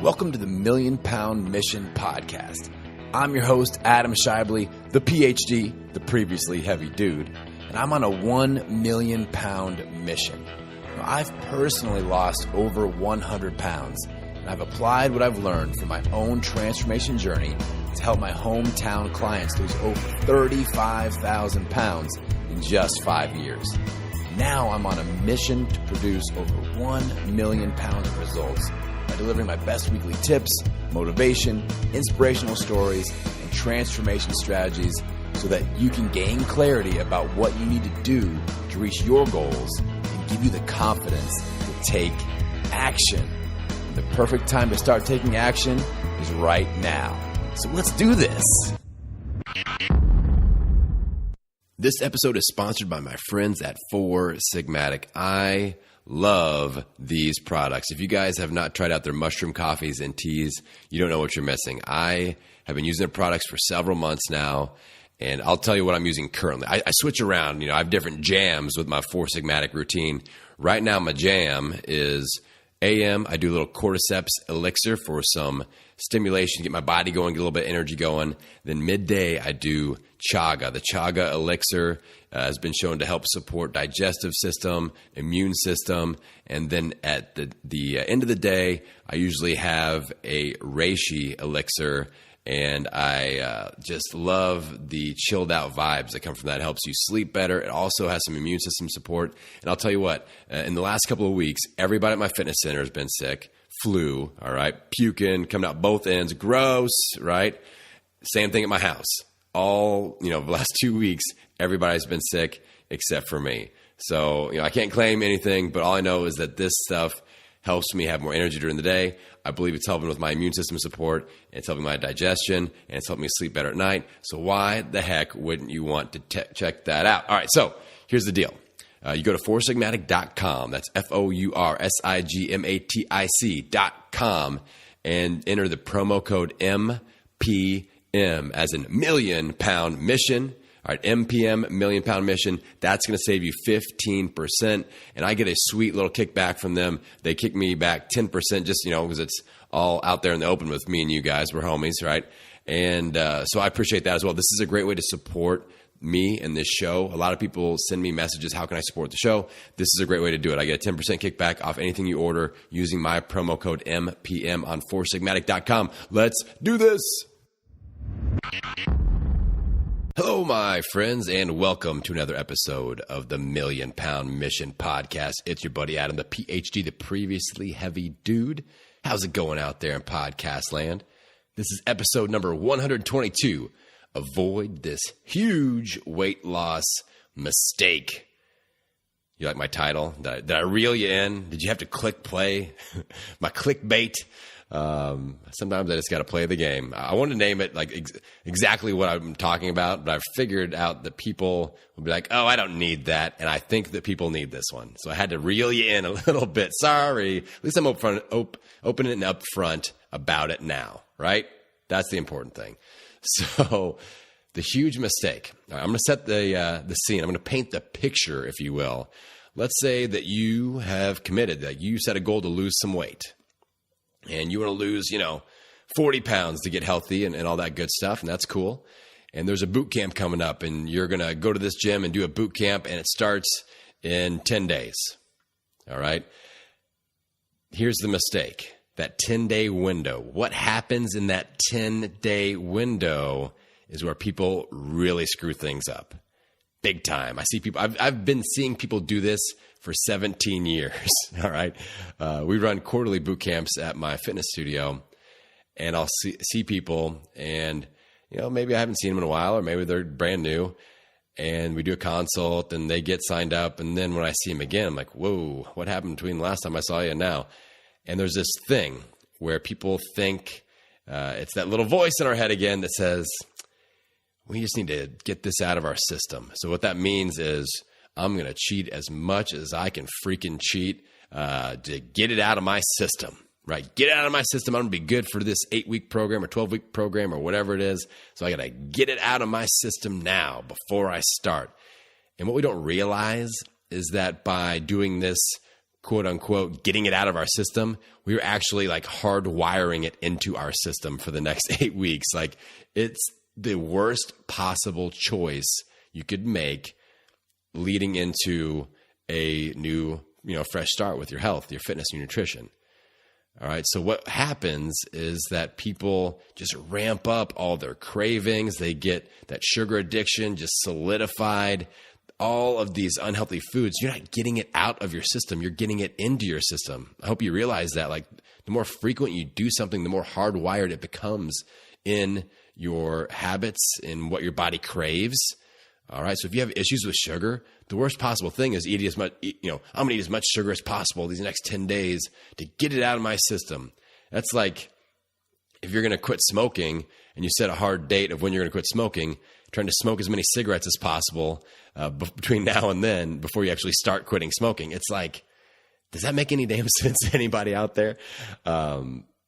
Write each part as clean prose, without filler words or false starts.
Welcome to the Million Pound Mission Podcast. I'm your host, Adam Shively, the PhD, the previously heavy dude, and I'm on a 1 million pound mission. Now, I've personally lost over 100 pounds, and I've applied what I've learned from my own transformation journey to help my hometown clients lose over 35,000 pounds in just 5 years. Now I'm on a mission to produce over 1 million pounds of results by delivering my best weekly tips, motivation, inspirational stories, and transformation strategies so that you can gain clarity about what you need to do to reach your goals and give you the confidence to take action. The perfect time to start taking action is right now. So let's do this. This episode is sponsored by my friends at Four Sigmatic. I love these products. If you guys have not tried out their mushroom coffees and teas, you don't know what you're missing. I have been using their products for several months now, and I'll tell you what I'm using currently. I switch around. I have different jams with my Four Sigmatic routine. Right now, my jam is AM. I do a little cordyceps elixir for some stimulation, get my body going, get a little bit of energy going. Then midday, I do chaga. The chaga elixir has been shown to help support digestive system, immune system. And then at the end of the day, I usually have a reishi elixir. And I just love the chilled out vibes that come from that. It helps you sleep better. It also has some immune system support. And I'll tell you what, in the last couple of weeks, everybody at my fitness center has been sick. Flu, all right, puking, coming out both ends, gross, right? Same thing at my house. All, the last 2 weeks, everybody's been sick except for me. So, I can't claim anything, but all I know is that this stuff helps me have more energy during the day. I believe it's helping with my immune system support, it's helping my digestion, and it's helping me sleep better at night. So why the heck wouldn't you want to check that out? All right, so here's the deal. You go to foursigmatic.com. That's foursigmatic.com and enter the promo code MPM as in Million Pound Mission. All right, MPM, Million Pound Mission. That's going to save you 15%. And I get a sweet little kickback from them. They kick me back 10% just, because it's all out there in the open with me and you guys. We're homies, right? And so I appreciate that as well. This is a great way to support me and this show. A lot of people send me messages, how can I support the show? This is a great way to do it. I get a 10% kickback off anything you order using my promo code MPM on foursigmatic.com. Let's do this. Hello, my friends, and welcome to another episode of the Million Pound Mission Podcast. It's your buddy Adam, the PhD, the previously heavy dude. How's it going out there in podcast land? This is episode number 122. Avoid this huge weight loss mistake. You like my title? Did I reel you in? Did you have to click play? My clickbait? Sometimes I just got to play the game. I wanted to name it like exactly what I'm talking about, but I've figured out that people will be like, oh, I don't need that. And I think that people need this one. So I had to reel you in a little bit. Sorry. At least I'm open and upfront about it now, right? That's the important thing. So the huge mistake. I'm going to set the scene. I'm going to paint the picture, if you will. Let's say that you have committed, that you set a goal to lose some weight. And you want to lose, 40 pounds to get healthy and all that good stuff. And that's cool. And there's a boot camp coming up. And you're going to go to this gym and do a boot camp. And it starts in 10 days. All right. Here's the mistake. That 10-day window. What happens in that 10-day window is where people really screw things up. Big time. I see people, I've been seeing people do this for 17 years. All right. We run quarterly boot camps at my fitness studio, and I'll see people, and, maybe I haven't seen them in a while, or maybe they're brand new, and we do a consult and they get signed up. And then when I see them again, I'm like, whoa, what happened between the last time I saw you and now? And there's this thing where people think it's that little voice in our head again that says, we just need to get this out of our system. So what that means is I'm going to cheat as much as I can freaking cheat to get it out of my system, right? Get it out of my system. I'm going to be good for this 8-week program or 12-week program or whatever it is. So I got to get it out of my system now before I start. And what we don't realize is that by doing this quote unquote getting it out of our system, we were actually like hardwiring it into our system for the next 8 weeks. Like it's the worst possible choice you could make leading into a new, fresh start with your health, your fitness, and your nutrition. All right. So what happens is that people just ramp up all their cravings. They get that sugar addiction just solidified. All of these unhealthy foods, you're not getting it out of your system. You're getting it into your system. I hope you realize that. Like the more frequent you do something, the more hardwired it becomes in your habits, in what your body craves. All right. So if you have issues with sugar, the worst possible thing is eating as much, I'm going to eat as much sugar as possible these next 10 days to get it out of my system. That's like if you're going to quit smoking and you set a hard date of when you're going to quit smoking, trying to smoke as many cigarettes as possible between now and then before you actually start quitting smoking. It's like, does that make any damn sense to anybody out there?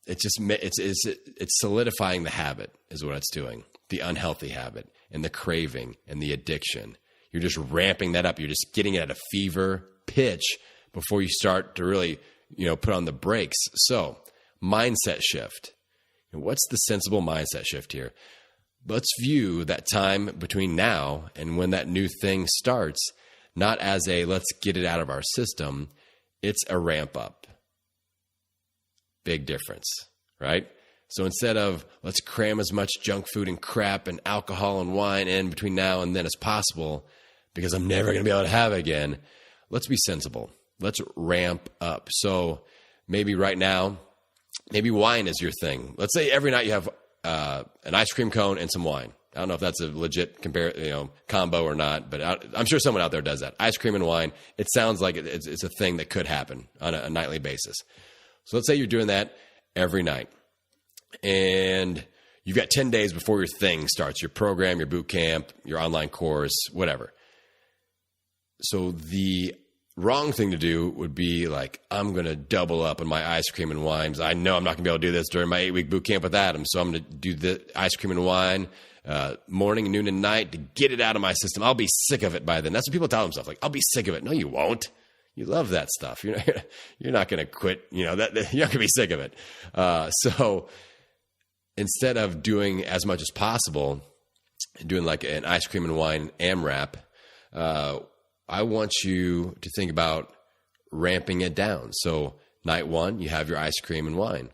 It's solidifying the habit is what it's doing, the unhealthy habit and the craving and the addiction. You're just ramping that up. You're just getting it at a fever pitch before you start to really, put on the brakes. So mindset shift. What's the sensible mindset shift here? Let's view that time between now and when that new thing starts, not as a let's get it out of our system. It's a ramp up. Big difference, right? So instead of let's cram as much junk food and crap and alcohol and wine in between now and then as possible because I'm never going to be able to have it again, let's be sensible. Let's ramp up. So maybe right now, maybe wine is your thing. Let's say every night you have an ice cream cone and some wine. I don't know if that's a legit combo or not, but I'm sure someone out there does that. Ice cream and wine. It sounds like it's a thing that could happen on a nightly basis. So let's say you're doing that every night. And you've got 10 days before your thing starts, your program, your boot camp, your online course, whatever. So the wrong thing to do would be like, I'm going to double up on my ice cream and wine. I know I'm not going to be able to do this during my 8-week boot camp with Adam. So I'm going to do the ice cream and wine morning, noon, and night to get it out of my system. I'll be sick of it by then. That's what people tell themselves. Like, I'll be sick of it. No, you won't. You love that stuff. You're not going to quit. You're not going to be sick of it. So instead of doing as much as possible, doing like an ice cream and wine AMRAP, I want you to think about ramping it down. So night 1, you have your ice cream and wine.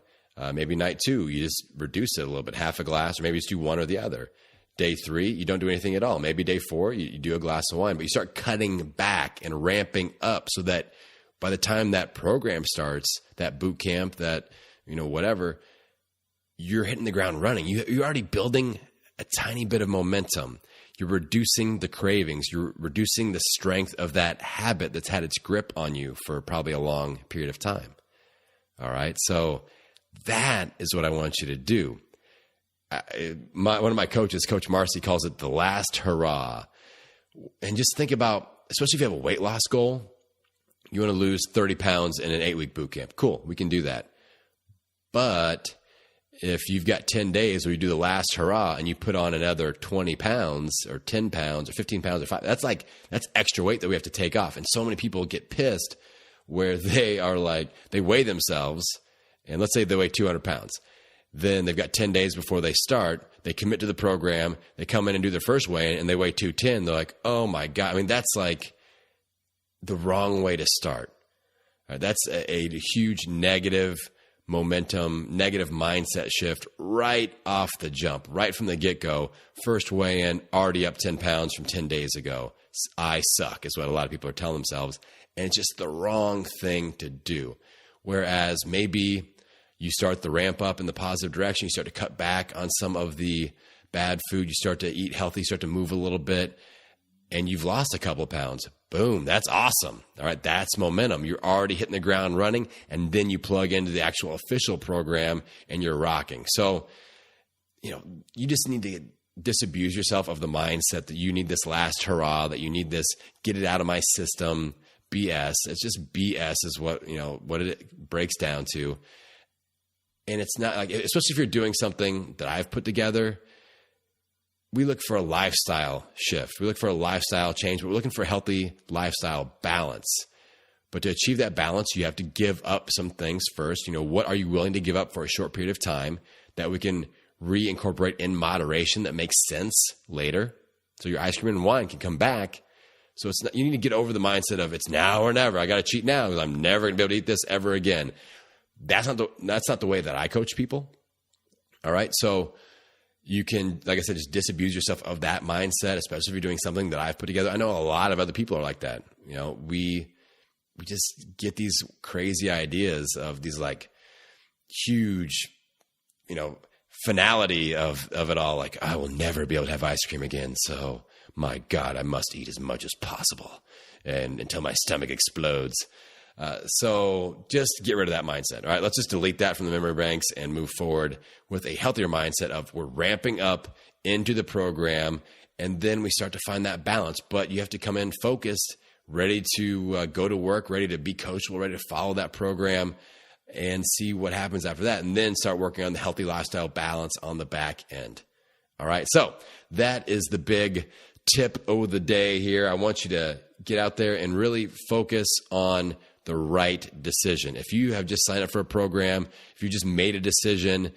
Maybe night 2, you just reduce it a little bit, half a glass, or maybe just do one or the other. Day 3, you don't do anything at all. Maybe day 4, you do a glass of wine, but you start cutting back and ramping up so that by the time that program starts, that boot camp, that, whatever, you're hitting the ground running. You're already building a tiny bit of momentum. You're reducing the cravings. You're reducing the strength of that habit that's had its grip on you for probably a long period of time. All right. So that is what I want you to do. One of my coaches, Coach Marcy, calls it the last hurrah. And just think about, especially if you have a weight loss goal, you want to lose 30 pounds in an 8-week boot camp. Cool. We can do that. But if you've got 10 days where you do the last hurrah and you put on another 20 pounds or 10 pounds or 15 pounds or 5, that's extra weight that we have to take off. And so many people get pissed where they are like, they weigh themselves and let's say they weigh 200 pounds. Then they've got 10 days before they start. They commit to the program. They come in and do their first weigh-in and they weigh 210. They're like, oh my God. I mean, that's like the wrong way to start. All right, that's a huge negative momentum, negative mindset shift right off the jump, right from the get-go. First weigh-in, already up 10 pounds from 10 days ago. I suck is what a lot of people are telling themselves. And it's just the wrong thing to do. Whereas maybe you start the ramp up in the positive direction. You start to cut back on some of the bad food. You start to eat healthy, start to move a little bit, and you've lost a couple of pounds. Boom, that's awesome. All right, that's momentum. You're already hitting the ground running, and then you plug into the actual official program, and you're rocking. So, you just need to disabuse yourself of the mindset that you need this last hurrah, that you need this get it out of my system BS. It's just BS is what it breaks down to. And it's not like, especially if you're doing something that I've put together, we look for a lifestyle shift. We look for a lifestyle change, but we're looking for a healthy lifestyle balance. But to achieve that balance, you have to give up some things first. What are you willing to give up for a short period of time that we can reincorporate in moderation that makes sense later? So your ice cream and wine can come back. So it's not, you need to get over the mindset of it's now or never. I got to cheat now because I'm never going to be able to eat this ever again. That's not the way that I coach people. All right. So you can, like I said, just disabuse yourself of that mindset, especially if you're doing something that I've put together. I know a lot of other people are like that. We just get these crazy ideas of these like huge, finality of it all. Like, I will never be able to have ice cream again. So my God, I must eat as much as possible and until my stomach explodes. So just get rid of that mindset. All right, let's just delete that from the memory banks and move forward with a healthier mindset of we're ramping up into the program, and then we start to find that balance. But you have to come in focused, ready to go to work, ready to be coachable, ready to follow that program and see what happens after that, and then start working on the healthy lifestyle balance on the back end. All right, so that is the big tip of the day here. I want you to get out there and really focus on the right decision. If you have just signed up for a program, if you just made a decision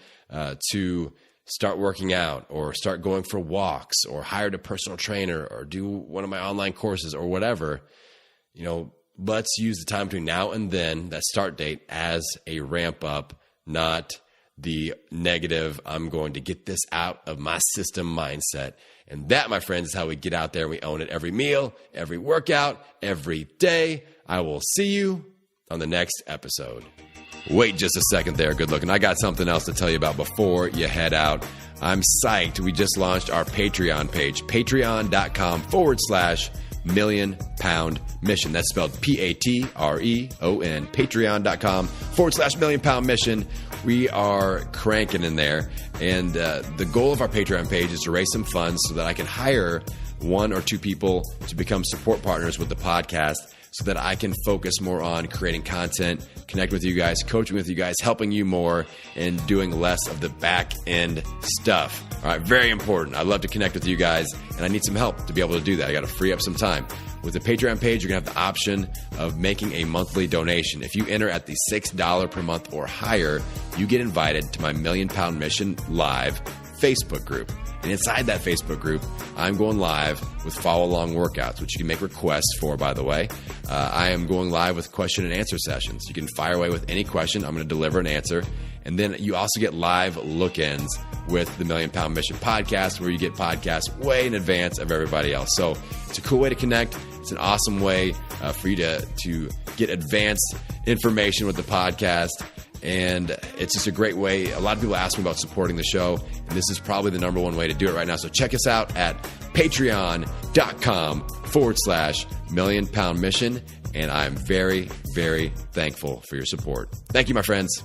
to start working out or start going for walks or hired a personal trainer or do one of my online courses or whatever, let's use the time between now and then, that start date, as a ramp up, not the negative, I'm going to get this out of my system mindset. And that, my friends, is how we get out there and we own it every meal, every workout, every day. I will see you on the next episode. Wait just a second there, good looking. I got something else to tell you about before you head out. I'm psyched. We just launched our Patreon page, patreon.com/Million Pound Mission. That's spelled Patreon, patreon.com/Million Pound Mission. We are cranking in there. And the goal of our Patreon page is to raise some funds so that I can hire 1 or 2 people to become support partners with the podcast so that I can focus more on creating content, connect with you guys, coaching with you guys, helping you more, and doing less of the back end stuff. All right, very important. I'd love to connect with you guys, and I need some help to be able to do that. I got to free up some time. With the Patreon page, you're going to have the option of making a monthly donation. If you enter at the $6 per month or higher, you get invited to my Million Pound Mission Live Facebook group. And inside that Facebook group, I'm going live with follow-along workouts, which you can make requests for, by the way. I am going live with question and answer sessions. You can fire away with any question. I'm going to deliver an answer. And then you also get live look-ins with the Million Pound Mission podcast, where you get podcasts way in advance of everybody else. So it's a cool way to connect. It's an awesome way for you to get advanced information with the podcast. And it's just a great way. A lot of people ask me about supporting the show, and this is probably the #1 way to do it right now. So check us out at patreon.com/Million Pound Mission. And I'm very, very thankful for your support. Thank you, my friends.